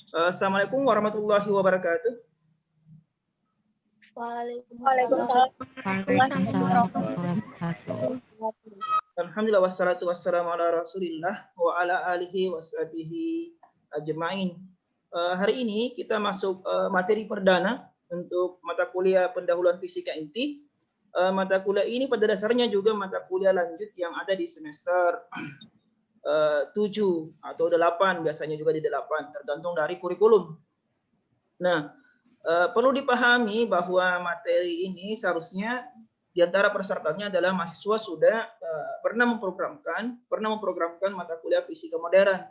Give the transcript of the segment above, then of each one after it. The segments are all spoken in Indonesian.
Assalamualaikum warahmatullahi wabarakatuh. Waalaikumsalam. Waalaikumsalam warahmatullahi wabarakatuh. Alhamdulillah wassalatu wassalamu ala Rasulillah wa ala alihi washabihi ajmain. Hari ini kita masuk materi perdana untuk mata kuliah pendahuluan fisika inti. Mata kuliah ini pada dasarnya juga mata kuliah lanjut yang ada di semester 7 atau 8, biasanya juga di 8, tergantung dari kurikulum. Nah, perlu dipahami bahwa materi ini seharusnya di antara persyaratannya adalah mahasiswa sudah pernah memprogramkan mata kuliah fisika modern.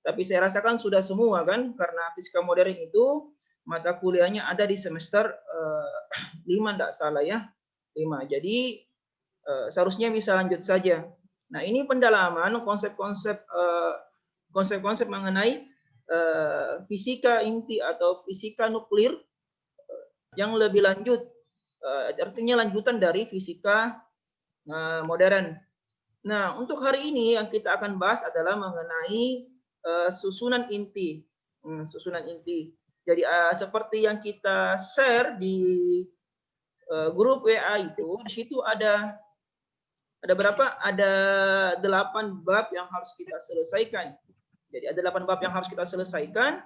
Tapi saya rasakan sudah semua kan, karena fisika modern itu mata kuliahnya ada di semester 5 tidak salah ya, 5. Jadi seharusnya bisa lanjut saja. Nah, ini pendalaman konsep-konsep mengenai fisika inti atau fisika nuklir yang lebih lanjut, artinya lanjutan dari fisika modern. Nah, untuk hari ini yang kita akan bahas adalah mengenai susunan inti. Susunan inti. Jadi seperti yang kita share di grup WA itu, di situ ada berapa? Ada 8 bab yang harus kita selesaikan. Jadi ada 8 bab yang harus kita selesaikan.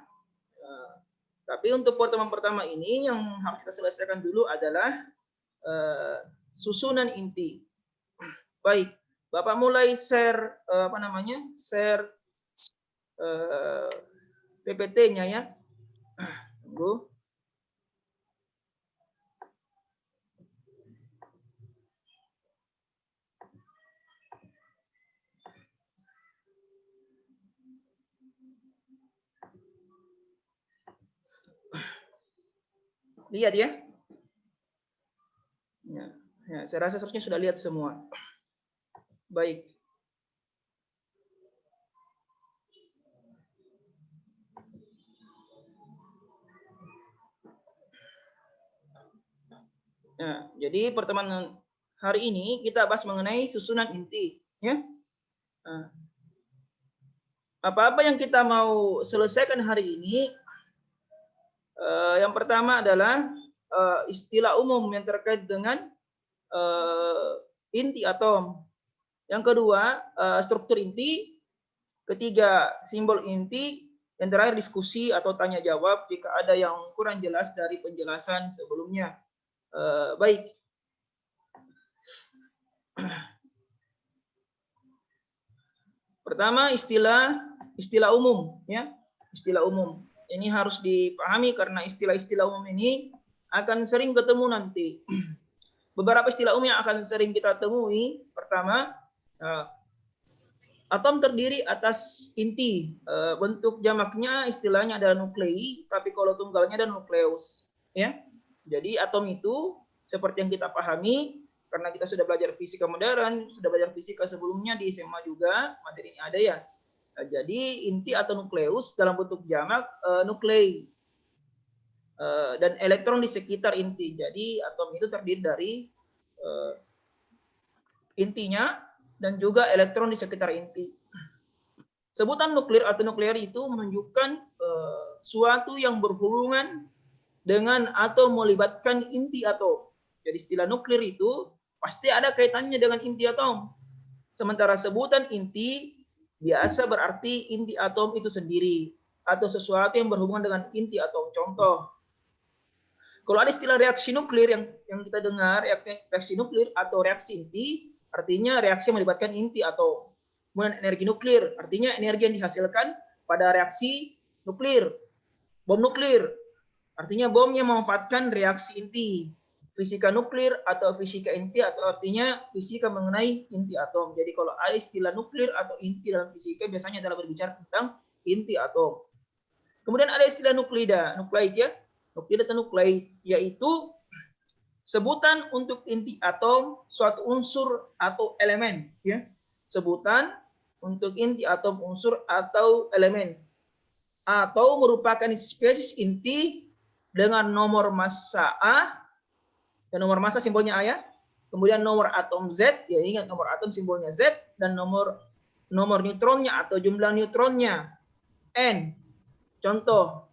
Tapi untuk pertemuan pertama ini yang harus kita selesaikan dulu adalah susunan inti. Baik, Bapak mulai share share PPT-nya ya. Tunggu. Lihat ya. Ya, saya rasa seharusnya sudah lihat semua. Baik. Nah, jadi pertemuan hari ini kita bahas mengenai susunan inti, ya. Apa-apa yang kita mau selesaikan hari ini, yang pertama adalah istilah umum yang terkait dengan inti atom. Yang kedua, struktur inti. Ketiga, simbol inti. Yang terakhir, diskusi atau tanya jawab jika ada yang kurang jelas dari penjelasan sebelumnya. Baik. Pertama, istilah umum, ya. Istilah umum. Ini harus dipahami karena istilah-istilah umum ini akan sering ketemu nanti. Beberapa istilah umum yang akan sering kita temui. Pertama, atom terdiri atas inti. Bentuk jamaknya istilahnya adalah nuklei, tapi kalau tunggalnya adalah nukleus. Ya. Jadi atom itu seperti yang kita pahami, karena kita sudah belajar fisika modern, sudah belajar fisika sebelumnya di SMA juga, materi ini ada ya. Jadi inti atau nukleus dalam bentuk jamak nuklei. Dan elektron di sekitar inti. Jadi atom itu terdiri dari intinya dan juga elektron di sekitar inti. Sebutan nuklir atau nuklear itu menunjukkan suatu yang berhubungan dengan atau melibatkan inti atom. Jadi istilah nuklir itu pasti ada kaitannya dengan inti atom. Sementara sebutan inti biasa berarti inti atom itu sendiri atau sesuatu yang berhubungan dengan inti atom. Contoh, kalau ada istilah reaksi nuklir yang kita dengar, reaksi nuklir atau reaksi inti, artinya reaksi yang melibatkan inti atom. Kemudian energi nuklir, artinya energi yang dihasilkan pada reaksi nuklir. Bom nuklir, artinya bom yang memanfaatkan reaksi inti. Fisika nuklir atau fisika inti atau artinya fisika mengenai inti atom. Jadi kalau ada istilah nuklir atau inti dalam fisika biasanya adalah berbicara tentang inti atom. Kemudian ada istilah nuklida, nukleid ya. Nuklida atau nukleid yaitu sebutan untuk inti atom suatu unsur atau elemen ya. Sebutan untuk inti atom unsur atau elemen atau merupakan spesies inti dengan nomor massa A. Dan nomor massa simbolnya A ya. Kemudian nomor atom Z, ya ingat nomor atom simbolnya Z, dan nomor neutronnya atau jumlah neutronnya N. Contoh,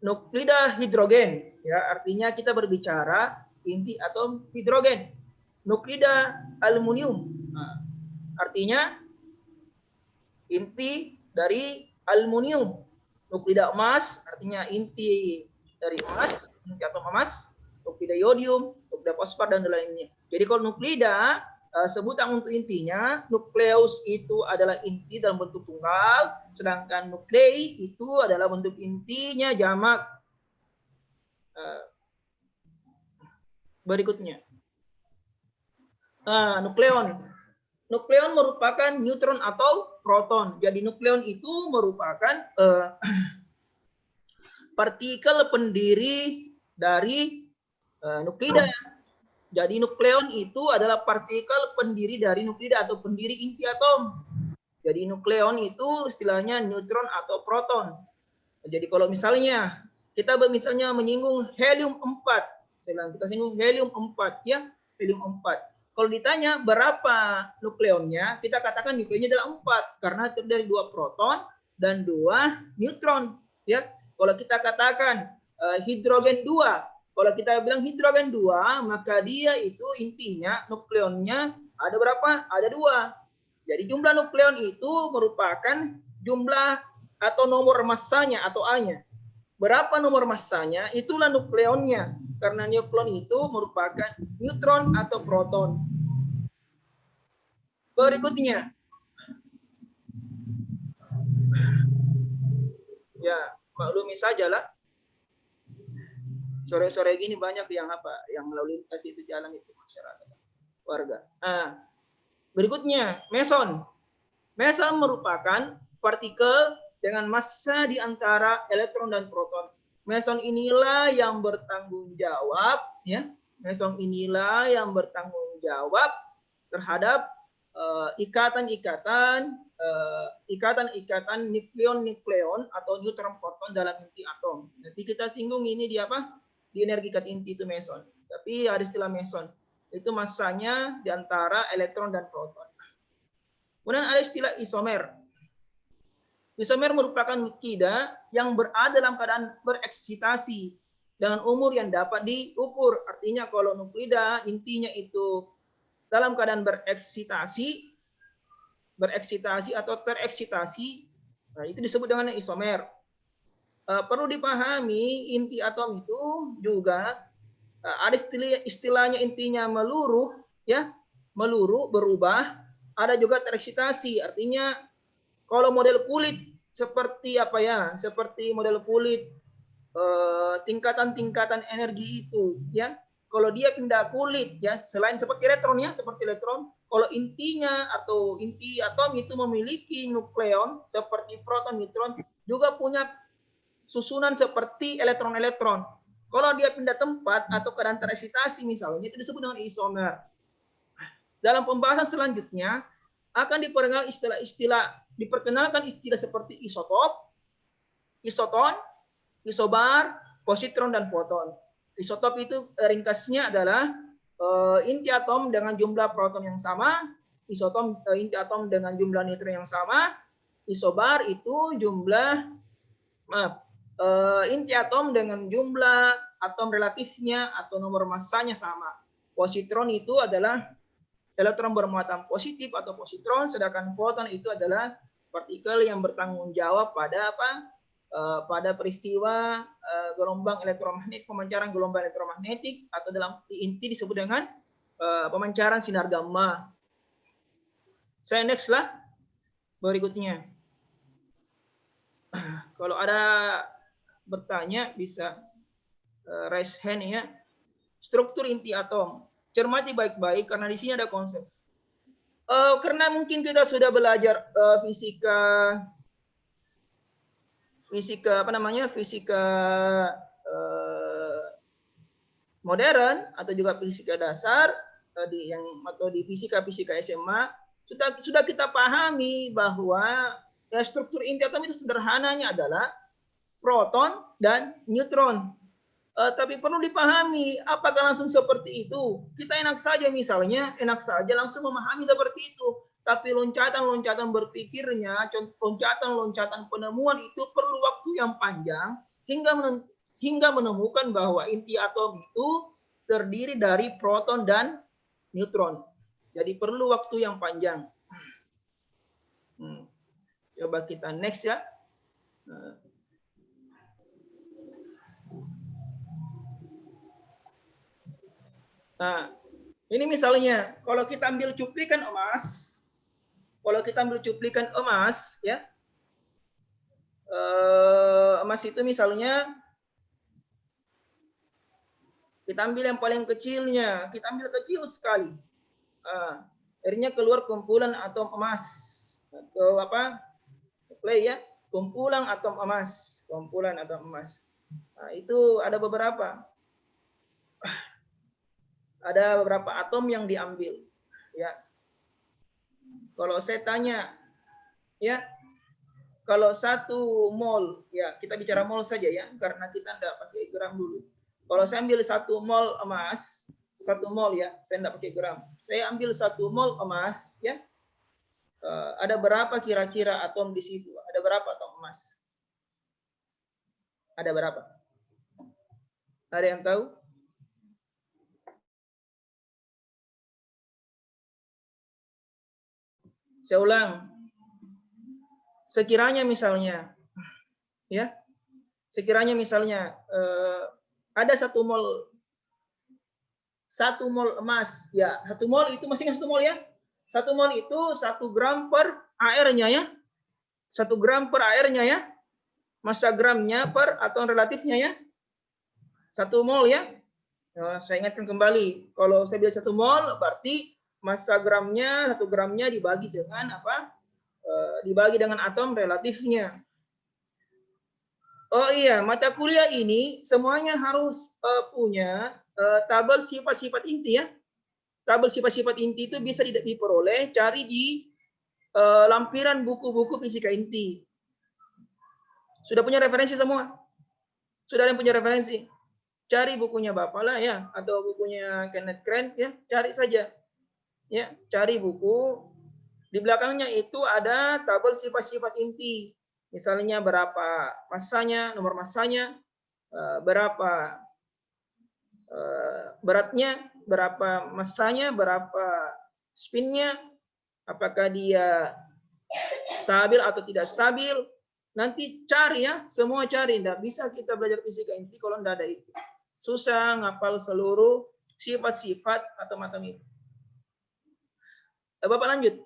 nuklida hidrogen, ya artinya kita berbicara inti atom hidrogen. Nuklida aluminium, nah, artinya inti dari aluminium. Nuklida emas artinya inti dari emas, inti atom emas. Nuklida yodium, nuklida fosfor dan lainnya. Jadi kalau nuklida sebutan untuk intinya, nukleus itu adalah inti dalam bentuk tunggal, sedangkan nuklei itu adalah bentuk intinya jamak. Berikutnya, nukleon. Nukleon merupakan neutron atau proton. Jadi nukleon itu merupakan partikel pendiri dari nuklida. Jadi nukleon itu adalah partikel pendiri dari nuklida atau pendiri inti atom. Jadi nukleon itu istilahnya neutron atau proton. Jadi kalau misalnya kita misalnya menyinggung helium 4, kita singgung helium 4 ya, helium 4. Kalau ditanya berapa nukleonnya, kita katakan nukleonnya adalah 4 karena terdiri dari 2 proton dan 2 neutron ya. Kalau kita katakan hidrogen 2, kalau kita bilang hidrogen 2, maka dia itu intinya nukleonnya ada berapa? Ada 2. Jadi jumlah nukleon itu merupakan jumlah atau nomor massanya atau A-nya. Berapa nomor massanya? Itulah nukleonnya. Karena nukleon itu merupakan neutron atau proton. Berikutnya. Ya, maklumi sajalah. Sore-sore gini banyak yang lalu lintas itu jalan itu masyarakat, warga. Berikutnya, meson. Meson merupakan partikel dengan massa di antara elektron dan proton. Meson inilah yang bertanggung jawab, ya. Meson inilah yang bertanggung jawab terhadap ikatan-ikatan nukleon atau neutron proton dalam inti atom. Nanti kita singgung ini di apa? Di energi ikat inti itu meson. Tapi ada istilah meson. Itu massanya di antara elektron dan proton. Kemudian ada istilah isomer. Isomer merupakan nuklida yang berada dalam keadaan bereksitasi dengan umur yang dapat diukur. Artinya kalau nuklida intinya itu dalam keadaan bereksitasi atau tereksitasi, nah itu disebut dengan isomer. Perlu dipahami inti atom itu juga ada istilahnya intinya meluruh, ya, meluruh berubah. Ada juga tereksitasi, artinya kalau model kulit seperti apa ya? Seperti model kulit tingkatan-tingkatan energi itu, ya. Kalau dia pindah kulit, ya, selain seperti elektron ya, seperti elektron. Kalau intinya atau inti atom itu memiliki nukleon seperti proton, neutron, juga punya susunan seperti elektron-elektron. Kalau dia pindah tempat atau keadaan tereksitasi misalnya, itu disebut dengan isomer. Dalam pembahasan selanjutnya akan diperkenalkan istilah seperti isotop, isoton, isobar, positron, dan foton. Isotop itu ringkasnya adalah inti atom dengan jumlah proton yang sama, inti atom dengan jumlah neutron yang sama, isobar itu inti atom dengan jumlah atom relatifnya atau nomor massanya sama. Positron itu adalah elektron bermuatan positif atau positron, sedangkan foton itu adalah partikel yang bertanggung jawab pada apa? Pada peristiwa gelombang elektromagnetik, pemancaran gelombang elektromagnetik, atau dalam inti disebut dengan pemancaran sinar gamma. Saya next lah. Berikutnya. Kalau ada bertanya bisa raise hand ya. Struktur inti atom. Cermati baik-baik karena di sini ada konsep. Karena mungkin kita sudah belajar fisika modern atau juga fisika dasar atau di fisika SMA sudah kita pahami bahwa struktur inti atom itu sederhananya adalah proton dan neutron. Tapi perlu dipahami, apakah langsung seperti itu? Kita enak saja langsung memahami seperti itu. tapi loncatan-loncatan berpikirnya, loncatan-loncatan penemuan itu perlu waktu yang panjang hingga menemukan bahwa inti atom itu terdiri dari proton dan neutron. Jadi perlu waktu yang panjang. Coba kita next ya. Nah, ini misalnya kalau kita ambil cuplikan emas, ya, emas itu misalnya kita ambil yang paling kecilnya, kita ambil kecil sekali. Akhirnya keluar kumpulan atom emas atau apa? Play ya, kumpulan atom emas. Nah, itu ada beberapa. Ada beberapa atom yang diambil, ya. Kalau saya tanya, ya, kalau 1 mol, ya kita bicara mol saja ya, karena kita tidak pakai gram dulu. Kalau saya ambil 1 mol emas, 1 mol ya, saya tidak pakai gram. Saya ambil 1 mol emas, ya. Ada berapa kira-kira atom di situ? Ada berapa atom emas? Ada berapa? Ada yang tahu? Saya ulang. Sekiranya misalnya, ya, ada 1 mol emas, ya, 1 mol itu masih 1 mol ya. 1 mol itu 1 gram per airnya ya. 1 gram per airnya ya. Massa gramnya per atom relatifnya ya. 1 mol ya. Nah, saya ingatkan kembali, kalau saya bilang 1 mol berarti massa gramnya, 1 gramnya dibagi dengan apa? Dibagi dengan atom relatifnya. Oh iya, mata kuliah ini semuanya harus punya tabel sifat-sifat inti ya. Tabel sifat-sifat inti itu bisa diperoleh, cari di lampiran buku-buku fisika inti. Sudah punya referensi semua? Sudah ada yang punya referensi? Cari bukunya Bapak lah ya, atau bukunya Kenneth Grant ya, cari saja. Ya, cari buku, di belakangnya itu ada tabel sifat-sifat inti. Misalnya berapa massanya, nomor massanya, berapa beratnya, berapa massanya, berapa spinnya, apakah dia stabil atau tidak stabil. Nanti cari ya, semua cari. Tidak bisa kita belajar fisika inti kalau tidak ada itu. Susah ngapal seluruh sifat-sifat atom-atom itu. Bapak lanjut.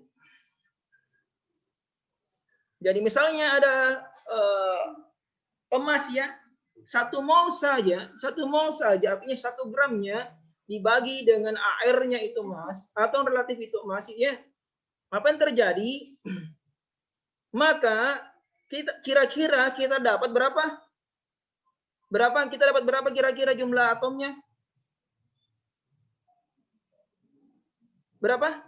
Jadi misalnya ada emas ya, 1 mol saja, artinya 1 gramnya dibagi dengan airnya itu emas, atom relatif itu emas ya. Apa yang terjadi? Maka kira-kira kita dapat berapa? Kita dapat berapa kira-kira jumlah atomnya? Berapa?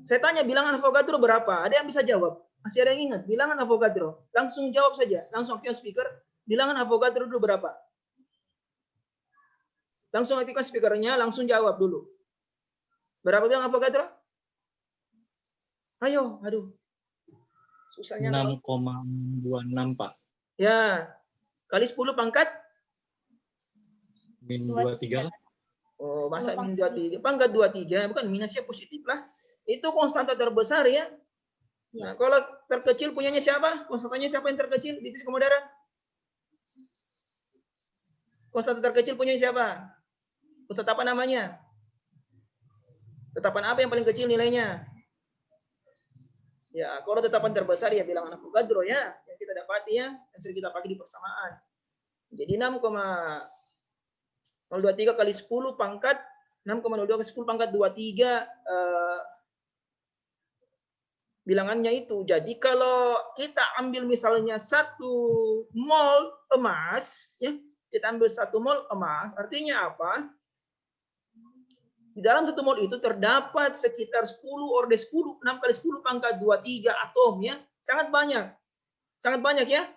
Saya tanya bilangan Avogadro berapa? Ada yang bisa jawab? Masih ada yang ingat? Bilangan Avogadro. Langsung jawab saja. Langsung aktifkan speaker. Bilangan Avogadro dulu berapa? Langsung aktifkan speakernya. Langsung jawab dulu. Berapa bilangan Avogadro? Ayo, aduh. Susahnya. 6,26 Pak. Ya. Kali 10 pangkat? Min 23. Oh, masa min 23? Pangkat 23. Bukan minusnya positif lah. Itu konstanta terbesar ya. Nah, kalau terkecil punyanya siapa? Konstantanya siapa yang terkecil di fisika modern? Konstanta terkecil punya siapa? Konstanta apa namanya? Tetapan apa yang paling kecil nilainya? Ya, kalau tetapan terbesar ya bilangan Avogadro ya, yang kita dapati ya, yang sering kita pakai di persamaan. Jadi 6,023 kali 10 pangkat 6,02 kali 10 pangkat 23 bilangannya itu. Jadi kalau kita ambil misalnya 1 mol emas, ya, kita ambil 1 mol emas, artinya apa? Di dalam 1 mol itu terdapat sekitar 10 orde 10, 6 kali 10 pangkat 23 atom ya. Sangat banyak. Sangat banyak ya.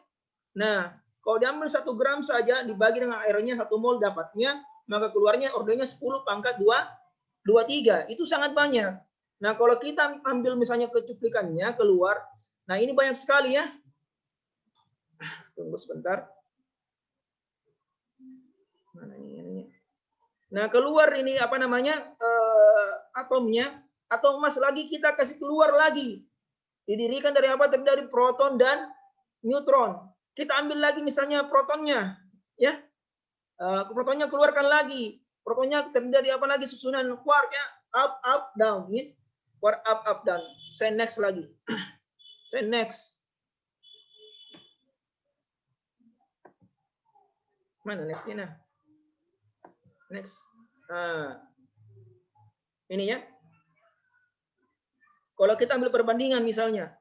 Nah, kalau diambil 1 gram saja dibagi dengan airnya 1 mol dapatnya, maka keluarnya ordenya 10 pangkat 23. Itu sangat banyak. Nah, kalau kita ambil misalnya kecuplikannya keluar, nah ini banyak sekali ya. Tunggu sebentar. Mana ini? Nah, keluar ini apa namanya atomnya, atau emas lagi kita kasih keluar lagi. Didirikan dari apa? Dari proton dan neutron. Kita ambil lagi misalnya protonnya, ya. Protonnya keluarkan lagi. Protonnya terdiri dari apa lagi? Susunan quarknya up down, ya. Quark up down. Saya next lagi. Saya next. Mana nextnya? Nah. Next. Nah, ini ya. Kalau kita ambil perbandingan misalnya,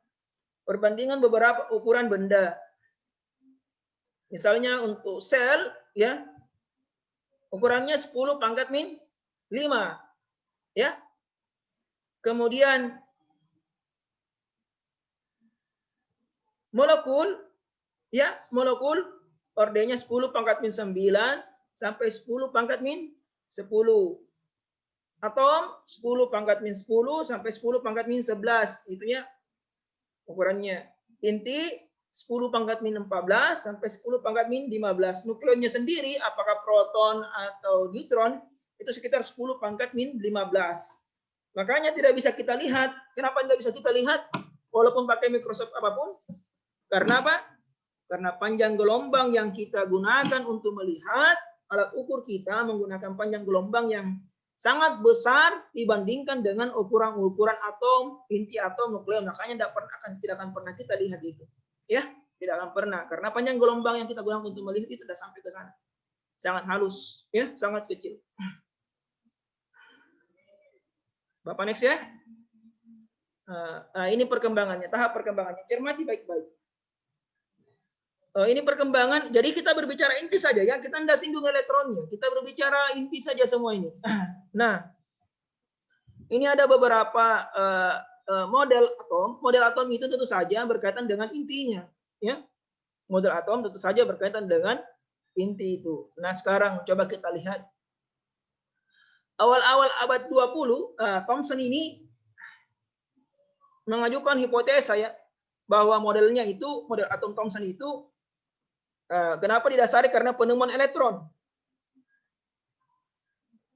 perbandingan beberapa ukuran benda. Misalnya untuk sel, ya, ukurannya 10 pangkat min 5, ya. Kemudian molekul, ya, molekul ordernya 10 pangkat min 9 sampai 10 pangkat min 10. Atom 10 pangkat min 10 sampai 10 pangkat min 11. Itu ya ukurannya. Inti 10 pangkat min 14 sampai 10 pangkat min 15. Nukleonnya sendiri apakah proton atau neutron itu sekitar 10 pangkat min 15. Makanya tidak bisa kita lihat. Kenapa tidak bisa kita lihat? Walaupun pakai mikroskop apapun. Karena apa? Karena panjang gelombang yang kita gunakan untuk melihat, alat ukur kita menggunakan panjang gelombang yang sangat besar dibandingkan dengan ukuran-ukuran atom, inti atom, nukleon. Makanya tidak akan pernah kita lihat itu. Ya, tidak akan pernah. Karena panjang gelombang yang kita gunakan untuk melihat itu sudah sampai ke sana. Sangat halus, ya, sangat kecil. Bapak next ya. Ini perkembangannya, tahap perkembangannya. Cermati baik-baik. Ini perkembangan, jadi kita berbicara inti saja ya, kita tidak singgung elektronnya, kita berbicara inti saja semua ini. Nah, ini ada beberapa model atom itu tentu saja berkaitan dengan intinya, ya. Model atom tentu saja berkaitan dengan inti itu. Nah, sekarang coba kita lihat. Awal-awal abad 20, Thomson ini mengajukan hipotesa ya, bahwa modelnya itu, model atom Thomson itu kenapa didasari karena penemuan elektron.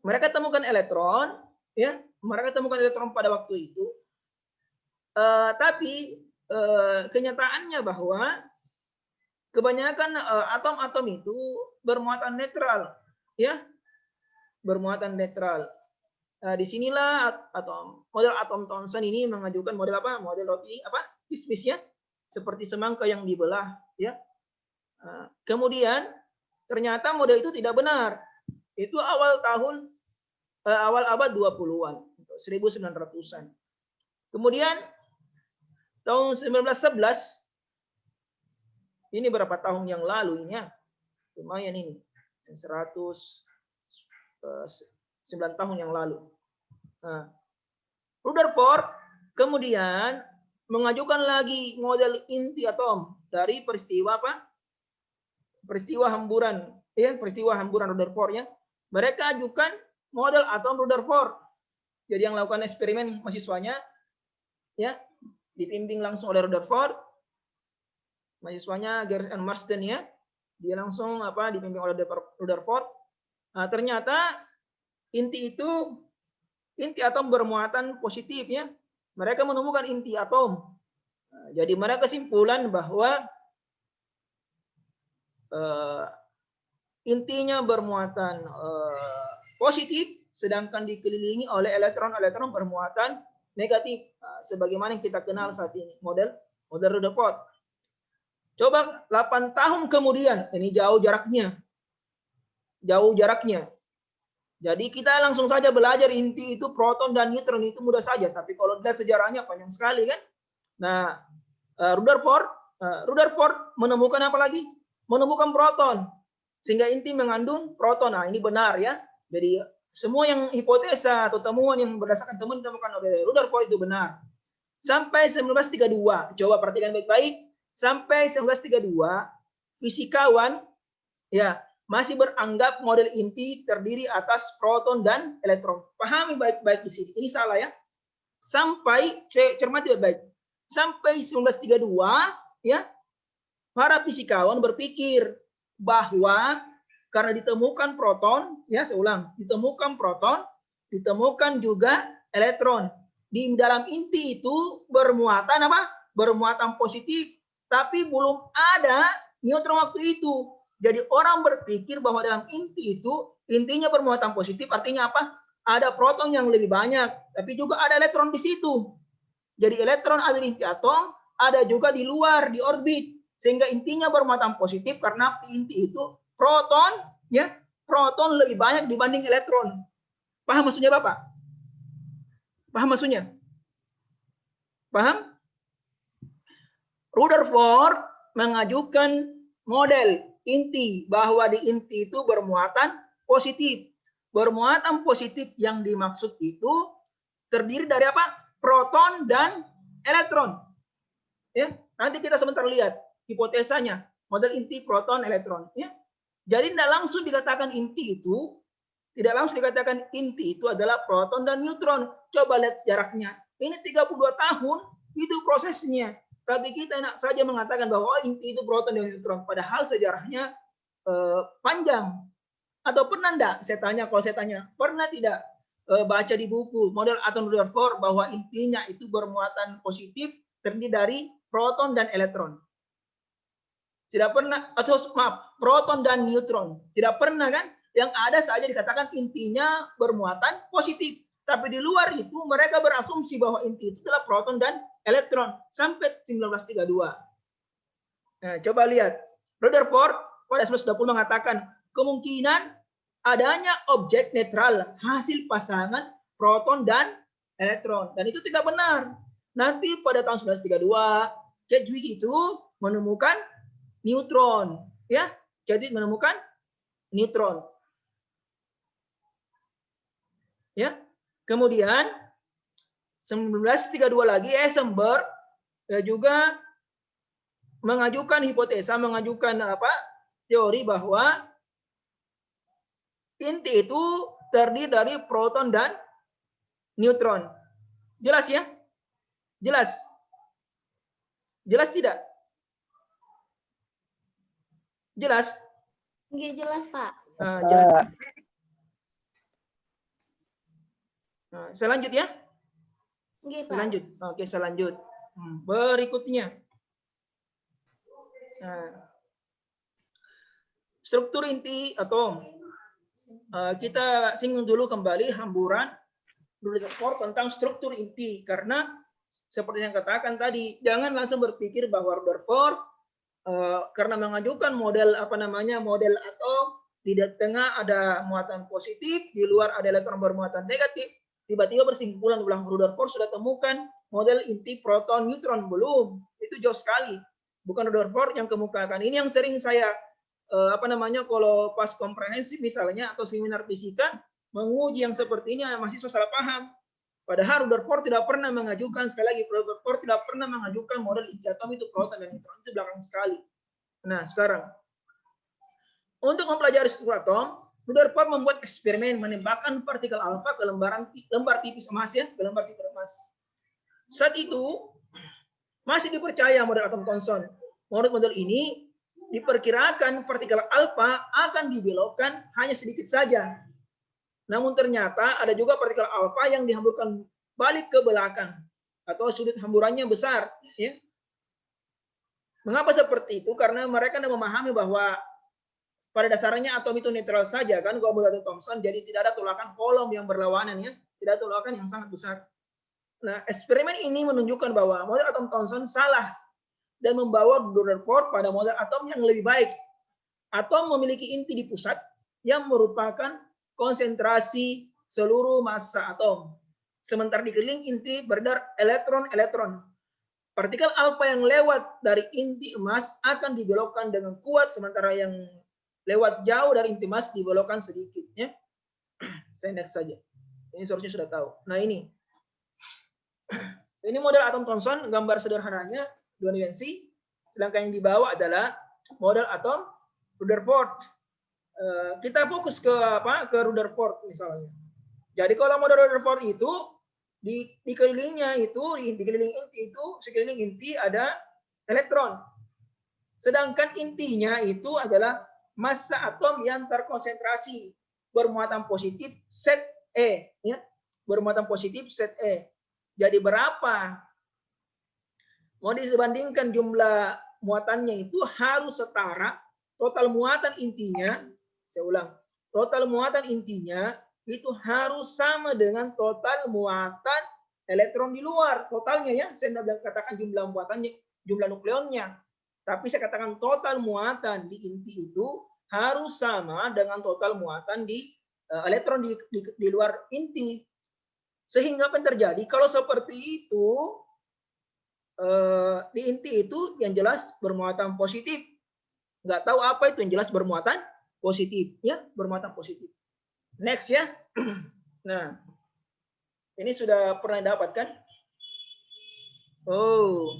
Mereka temukan elektron, ya, mereka temukan elektron pada waktu itu. Tapi kenyataannya bahwa kebanyakan atom-atom itu bermuatan netral, ya, bermuatan netral. Disinilah model atom Thomson ini mengajukan model apa? Model roti apa? Kismis ya, seperti semangka yang dibelah, ya. Kemudian ternyata model itu tidak benar. Itu awal abad 20-an, 1900-an. Kemudian tahun 1911, ini berapa tahun yang lalu ini ya? Lumayan ini. 9 tahun yang lalu. Rutherford kemudian mengajukan lagi model inti atom dari peristiwa apa? Peristiwa hamburan, ya, peristiwa hamburan Rutherford ya. Mereka ajukan model atom Rutherford. Jadi yang lakukan eksperimen mahasiswanya, ya, dibimbing langsung oleh Rutherford. Mahasiswanya Gershon and Marsden ya. Dia langsung apa dibimbing oleh Rutherford. Nah, ternyata inti atom bermuatan positif ya. Mereka menemukan inti atom. Nah, jadi mereka kesimpulan bahwa intinya bermuatan positif, sedangkan dikelilingi oleh elektron-elektron bermuatan negatif, sebagaimana yang kita kenal saat ini, model Rutherford. Coba 8 tahun kemudian, ini jauh jaraknya. Jadi kita langsung saja belajar inti itu proton dan neutron itu mudah saja, tapi kalau dilihat sejarahnya panjang sekali kan. Nah, Rutherford menemukan apa lagi? Menemukan proton, sehingga inti mengandung proton. Nah, ini benar ya. Jadi semua yang hipotesa atau temuan yang berdasarkan temuan ditemukan oleh Rutherford itu benar. Sampai 1932, coba perhatikan baik-baik. Sampai 1932, fisikawan ya masih beranggap model inti terdiri atas proton dan elektron. Pahami baik-baik di sini. Ini salah ya. sampai, cermati baik-baik, sampai 1932 ya, para fisikawan berpikir bahwa karena ditemukan proton, ya saya ulang, ditemukan proton, ditemukan juga elektron. Di dalam inti itu bermuatan apa? Bermuatan positif, tapi belum ada neutron waktu itu. Jadi orang berpikir bahwa dalam inti itu intinya bermuatan positif, artinya apa? Ada proton yang lebih banyak, tapi juga ada elektron di situ. Jadi elektron ada di inti atom, ada juga di luar, di orbit. Sehingga intinya bermuatan positif karena di inti itu proton, ya, proton lebih banyak dibanding elektron. Paham maksudnya Bapak? Paham maksudnya? Paham? Rutherford mengajukan model inti bahwa di inti itu bermuatan positif. Bermuatan positif yang dimaksud itu terdiri dari apa? Proton dan elektron. Ya, nanti kita sebentar lihat hipotesanya, model inti proton elektron. Ya, jadi tidak langsung dikatakan inti itu, tidak langsung dikatakan inti itu adalah proton dan neutron. Coba lihat jaraknya. Ini 32 tahun itu prosesnya. Tapi kita enak saja mengatakan bahwa inti itu proton dan neutron. Padahal sejarahnya panjang. Atau pernah enggak? Saya tanya, kalau saya tanya, pernah tidak baca di buku model atom Rutherford bahwa intinya itu bermuatan positif terdiri dari proton dan elektron? Tidak pernah, atau maaf, proton dan neutron. Tidak pernah kan? Yang ada saja dikatakan intinya bermuatan positif. Tapi di luar itu mereka berasumsi bahwa inti itu adalah proton dan elektron sampai 1932. Nah, coba lihat. Rutherford pada 1920 mengatakan kemungkinan adanya objek netral hasil pasangan proton dan elektron. Dan itu tidak benar. Nanti pada tahun 1932, Chadwick itu menemukan neutron, ya. Jadi menemukan neutron. Ya. Kemudian 1932 lagi Heisenberg juga mengajukan hipotesa, mengajukan apa? Teori bahwa inti itu terdiri dari proton dan neutron. Jelas ya? Jelas? Jelas tidak? Jelas? Nggak jelas, Pak. Jelas. Nah, saya lanjut ya? Nggak, Pak. Saya lanjut. Oke, saya lanjut. Berikutnya. Nah, struktur inti atom. Kita singgung dulu kembali hamburan Rutherford tentang struktur inti, karena seperti yang katakan tadi, jangan langsung berpikir bahwa Rutherford karena mengajukan model model atom, di tengah ada muatan positif, di luar ada elektron bermuatan negatif, tiba-tiba bersimpulan bahwa Rutherford sudah temukan model inti proton neutron. Belum, itu jauh sekali. Bukan Rutherford yang kemukakan. Ini yang sering saya kalau pas komprehensif misalnya atau seminar fisika menguji yang seperti ini mahasiswa salah paham. Padahal Rutherford tidak pernah mengajukan, sekali lagi Rutherford tidak pernah mengajukan model inti atom itu proton dan neutron, itu belakang sekali. Nah, sekarang untuk mempelajari struktur atom, Rutherford membuat eksperimen menembakkan partikel alfa ke lembar tipis emas, ya, ke lembar tipis emas. Saat itu masih dipercaya model atom Thomson. Menurut model ini diperkirakan partikel alfa akan dibelokkan hanya sedikit saja. Namun ternyata ada juga partikel alfa yang dihamburkan balik ke belakang atau sudut hamburannya besar. Ya. Mengapa seperti itu? Karena mereka tidak memahami bahwa pada dasarnya atom itu netral saja kan, kalau model Thomson, jadi tidak ada tolakan kolom yang berlawanan, ya, tidak ada tolakan yang sangat besar. Nah, eksperimen ini menunjukkan bahwa model atom Thomson salah dan membawa Rutherford pada model atom yang lebih baik. Atom memiliki inti di pusat yang merupakan konsentrasi seluruh massa atom. Sementara di keliling inti beredar elektron-elektron. Partikel alfa yang lewat dari inti emas akan dibelokkan dengan kuat, sementara yang lewat jauh dari inti emas dibelokkan sedikit. Ya. Saya next saja. Ini seharusnya sudah tahu. Nah ini. Ini model atom Thomson, gambar sederhananya, dua dimensi. Sedangkan yang di bawah adalah model atom Rutherford. Kita fokus ke Rutherford misalnya. Jadi kalau model Rutherford itu Di kelilingnya itu, di keliling inti itu, sekeliling inti ada elektron. Sedangkan intinya itu adalah massa atom yang terkonsentrasi bermuatan positif set E, ya. Bermuatan positif set E. Jadi berapa? Mau disebandingkan jumlah muatannya itu harus setara total muatan intinya, saya ulang, total muatan intinya itu harus sama dengan total muatan elektron di luar. Totalnya ya, saya tidak katakan jumlah muatannya, jumlah nukleonnya. Tapi saya katakan total muatan di inti itu harus sama dengan total muatan di elektron di luar inti. Sehingga apa yang terjadi? Kalau seperti itu, di inti itu yang jelas bermuatan positif. Nggak tahu apa itu yang jelas bermuatan positif. Ya, bermuatan positif. Next ya. Nah, ini sudah pernah dapatkan? Oh,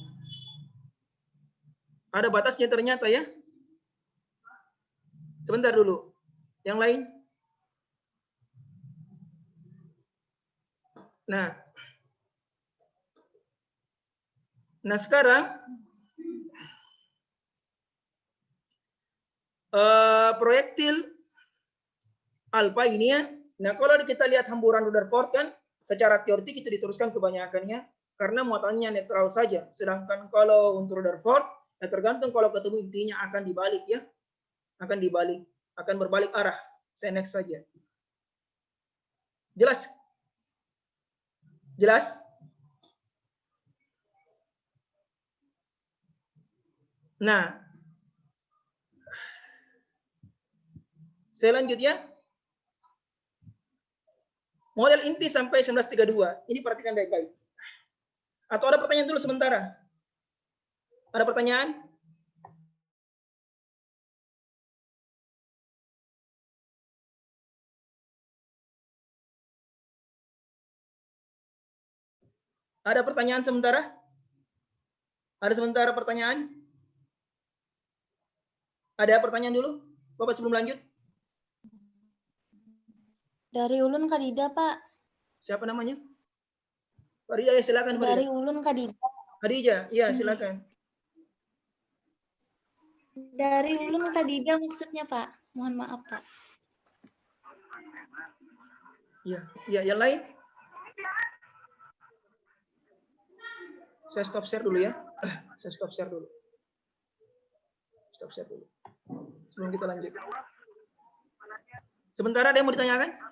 ada batasnya ternyata ya. Sebentar dulu. Yang lain? Nah, sekarang proyektil alfa ini ya. Nah, kalau kita lihat hamburan Rutherford kan, secara teoretik itu diteruskan kebanyakannya karena muatannya netral saja. Sedangkan kalau untuk Rutherford, ya tergantung kalau ketemu intinya akan dibalik ya. Akan dibalik, akan berbalik arah. Saya next saja. Jelas? Jelas? Nah, saya lanjut ya. Model inti sampai 1932. Ini perhatikan baik-baik. Atau ada pertanyaan dulu sementara? Ada pertanyaan? Ada pertanyaan sementara? Ada sementara pertanyaan? Ada pertanyaan dulu? Bapak sebelum lanjut? Dari Ulun Kadida, Pak. Siapa namanya? Farida, ya silakan Farida. Dari Ulun Kadida. Khadijah, iya silakan. Dari Ulun Kadida maksudnya, Pak. Mohon maaf, Pak. Iya, iya, yang lain? Saya stop share dulu ya. Saya stop share dulu. Stop share dulu. Sebelum kita lanjut. Sementara ada yang mau ditanyakan?